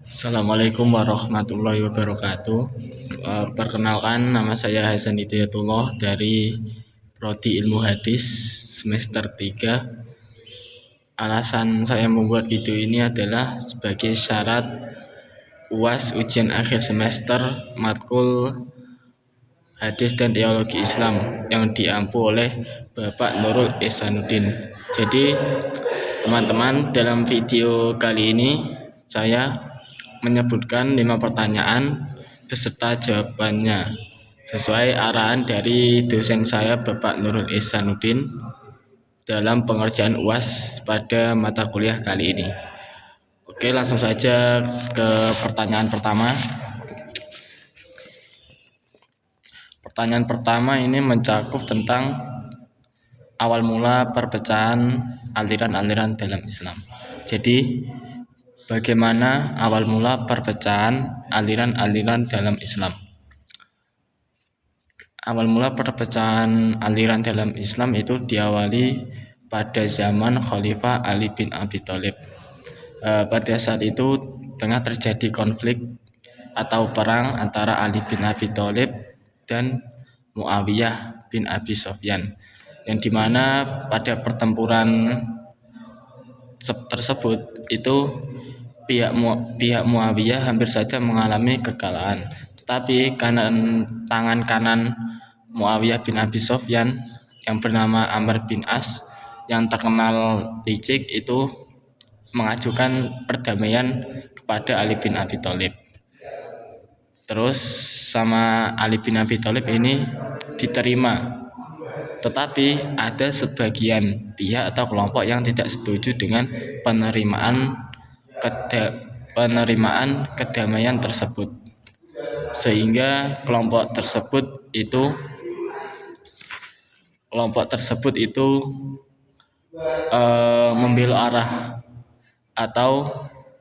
Assalamualaikum warahmatullahi wabarakatuh. Perkenalkan, nama saya Hasan Hidayatullah dari Prodi Ilmu Hadis semester 3. Alasan saya membuat video ini adalah sebagai syarat UAS ujian akhir semester matkul Hadis dan Teologi Islam yang diampu oleh Bapak Nurul Ihsanuddin. Jadi teman-teman, dalam video kali ini saya menyebutkan 5 pertanyaan beserta jawabannya sesuai arahan dari dosen saya Bapak Nurul Ihsanuddin dalam pengerjaan UAS pada mata kuliah kali ini. Oke, langsung saja ke pertanyaan pertama. Pertanyaan pertama ini mencakup tentang awal mula perpecahan aliran-aliran dalam Islam. Jadi, bagaimana awal mula perpecahan aliran-aliran dalam Islam? Awal mula perpecahan aliran dalam Islam itu diawali pada zaman Khalifah Ali bin Abi Thalib. Pada saat itu tengah terjadi konflik atau perang antara Ali bin Abi Thalib dan Muawiyah bin Abi Sufyan, yang dimana pada pertempuran tersebut itu pihak Muawiyah hampir saja mengalami kekalahan, tetapi tangan kanan Muawiyah bin Abi Sufyan yang bernama Amr bin As yang terkenal licik itu mengajukan perdamaian kepada Ali bin Abi Thalib. Terus sama Ali bin Abi Thalib ini diterima, tetapi ada sebagian pihak atau kelompok yang tidak setuju dengan penerimaan kedamaian tersebut, sehingga kelompok tersebut itu membelok arah atau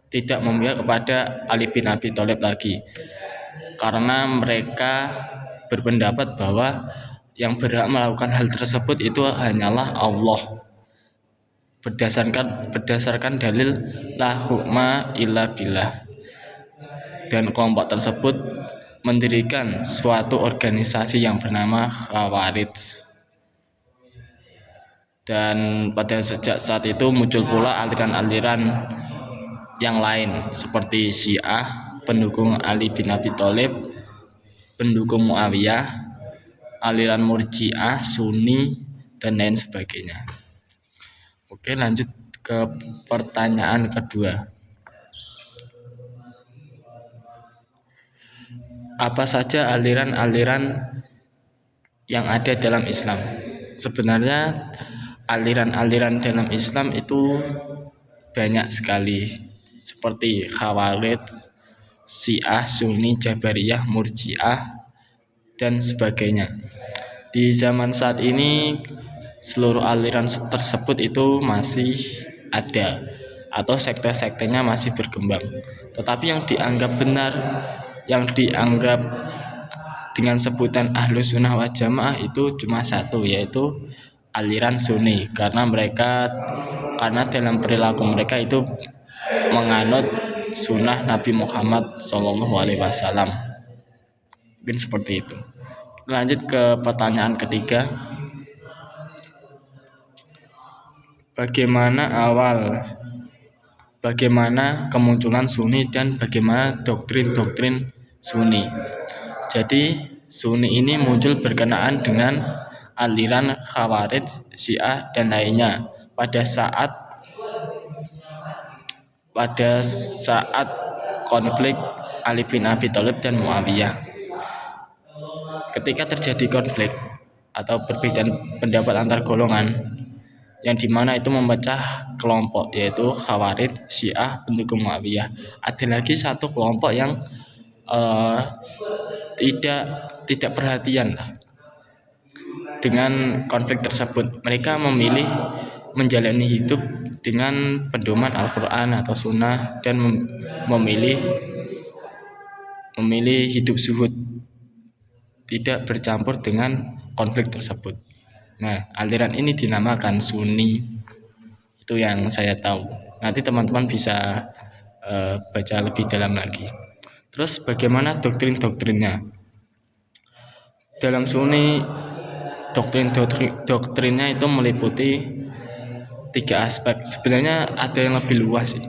tidak memihak kepada Ali bin Abi Thalib lagi, karena mereka berpendapat bahwa yang berhak melakukan hal tersebut itu hanyalah Allah, berdasarkan dalil la hukma illa billah. Dan kelompok tersebut mendirikan suatu organisasi yang bernama Khawarij. Dan pada sejak saat itu muncul pula aliran-aliran yang lain seperti Syiah, pendukung Ali bin Abi Thalib, pendukung Muawiyah, aliran Murji'ah, Sunni, dan lain sebagainya. Oke, lanjut ke pertanyaan kedua. Apa saja aliran-aliran yang ada dalam Islam? Sebenarnya aliran-aliran dalam Islam itu banyak sekali, seperti Khawarij, Syiah, Sunni, Jabariyah, Murji'ah, dan sebagainya. Di zaman saat ini seluruh aliran tersebut itu masih ada atau sekte-sektenya masih berkembang. Tetapi yang dianggap benar, yang dianggap dengan sebutan Ahlus Sunnah wal Jamaah itu cuma satu, yaitu aliran Sunni, karena dalam perilaku mereka itu menganut sunnah Nabi Muhammad SAW. Mungkin seperti itu. Lanjut ke pertanyaan ketiga. Bagaimana kemunculan Sunni dan bagaimana doktrin-doktrin Sunni? Jadi Sunni ini muncul berkenaan dengan aliran Khawarij, Syiah, dan lainnya pada saat konflik Ali bin Abi Thalib dan Muawiyah. Ketika terjadi konflik atau perbedaan pendapat antar golongan, yang dimana itu memecah kelompok, yaitu Khawarij, Syiah, pendukung Muawiyah. Ada lagi satu kelompok yang tidak perhatian dengan konflik tersebut. Mereka memilih menjalani hidup dengan pedoman Al-Quran atau Sunnah dan memilih hidup zuhud, tidak bercampur dengan konflik tersebut. Nah, aliran ini dinamakan Sunni. Itu yang saya tahu. Nanti teman-teman bisa baca lebih dalam lagi. Terus bagaimana doktrin-doktrinnya? Dalam Sunni doktrinnya itu meliputi 3 aspek. Sebenarnya ada yang lebih luas sih.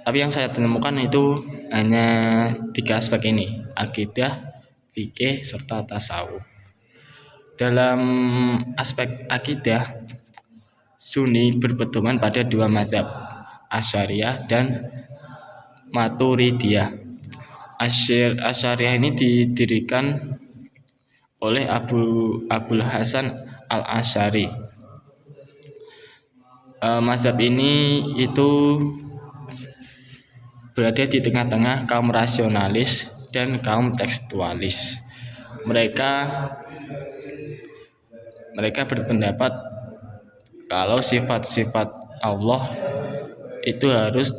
Tapi yang saya temukan itu hanya 3 aspek ini: akidah, fikih, serta tasawuf. Dalam aspek akidah, Sunni berpedoman pada 2 mazhab, Asy'ariyah dan Maturidiyah. Asy'ariyah ini didirikan oleh Abul Hasan Al-Asy'ari. Mazhab ini itu berada di tengah-tengah kaum rasionalis dan kaum tekstualis. Mereka berpendapat kalau sifat-sifat Allah itu harus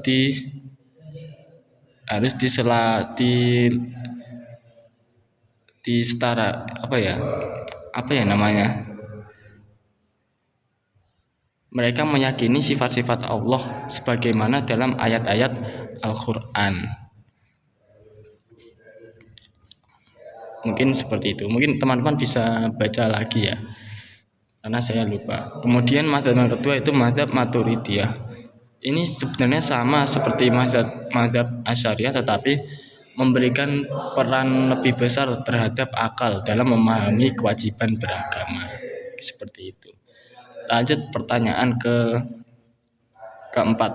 setara apa ya namanya. Mereka meyakini sifat-sifat Allah sebagaimana dalam ayat-ayat Al-Qur'an. Mungkin seperti itu. Mungkin teman-teman bisa baca lagi ya, karena saya lupa. Kemudian mazhab yang kedua itu mazhab Maturidiyah. Ini sebenarnya sama seperti mazhab Asy'ariyah, tetapi memberikan peran lebih besar terhadap akal dalam memahami kewajiban beragama. Seperti itu. Lanjut pertanyaan keempat.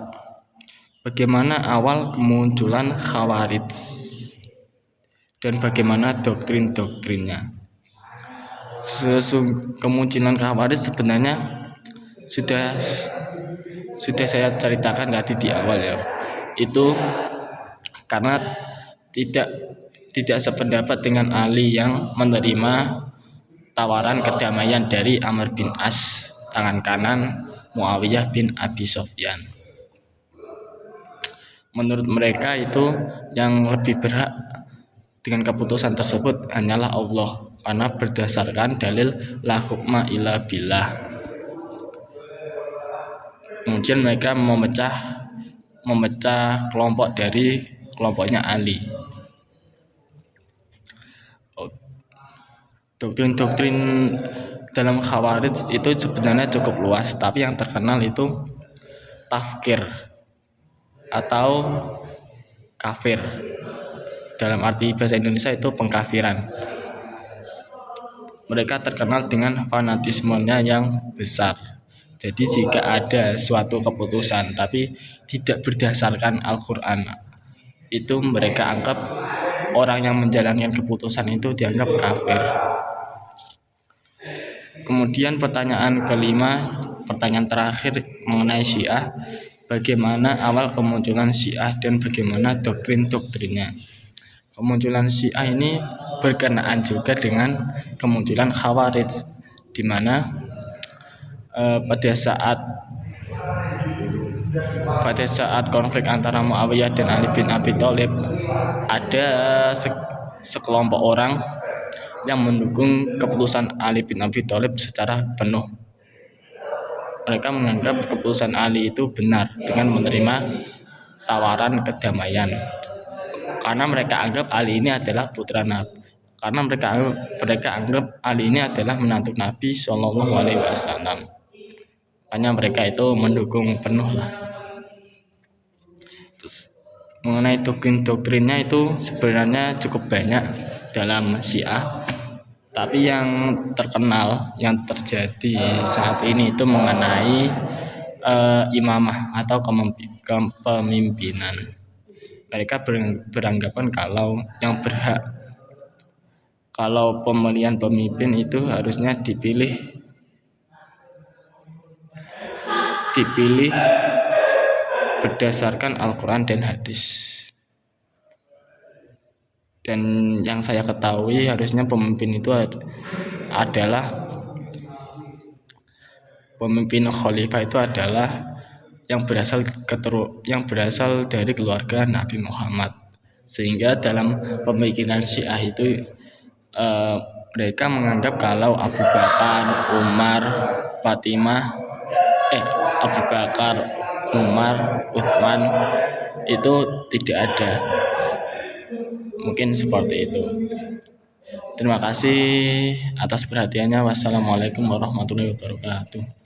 Bagaimana awal kemunculan Khawarij dan bagaimana doktrin-doktrinnya? Kemunculan Khawarij sebenarnya sudah saya ceritakan tadi di awal ya. Itu karena tidak sependapat dengan Ali yang menerima tawaran kedamaian dari Amr bin As, tangan kanan Muawiyah bin Abi Sufyan. Menurut mereka itu yang lebih berhak dengan keputusan tersebut hanyalah Allah, karena berdasarkan dalil la hukma illa billah. Kemudian mereka memecah kelompok dari kelompoknya Ali. Doktrin-doktrin dalam Khawarij itu sebenarnya cukup luas, tapi yang terkenal itu tafkir atau kafir. Dalam arti bahasa Indonesia itu pengkafiran. Mereka terkenal dengan fanatismenya yang besar. Jadi jika ada suatu keputusan tapi tidak berdasarkan Al-Qur'an, itu mereka anggap orang yang menjalankan keputusan itu dianggap kafir. Kemudian pertanyaan terakhir mengenai Syiah, bagaimana awal kemunculan Syiah dan bagaimana doktrin-doktrinnya. Kemunculan Syiah ini berkenaan juga dengan kemunculan Khawarij, di mana pada saat konflik antara Muawiyah dan Ali bin Abi Thalib, ada sekelompok orang yang mendukung keputusan Ali bin Abi Thalib secara penuh. Mereka menganggap keputusan Ali itu benar dengan menerima tawaran kedamaian, karena mereka anggap Ali ini adalah putra Nabi. Karena mereka anggap Ali ini adalah menantu Nabi Shallallahu Alaihi Wasallam. Makanya mereka itu mendukung penuh lah. Terus, mengenai doktrin-doktrinnya itu sebenarnya cukup banyak dalam Syiah. Tapi yang terkenal yang terjadi saat ini itu mengenai imamah atau kepemimpinan. Mereka beranggapan kalau pemilihan pemimpin itu harusnya dipilih berdasarkan Al-Quran dan hadis. Dan yang saya ketahui harusnya pemimpin itu adalah pemimpin khalifah itu adalah yang berasal dari keluarga Nabi Muhammad. Sehingga dalam pemikiran Syiah itu mereka menganggap kalau Abu Bakar, Umar, Utsman itu tidak ada. Mungkin seperti itu. Terima kasih atas perhatiannya. Wassalamualaikum warahmatullahi wabarakatuh.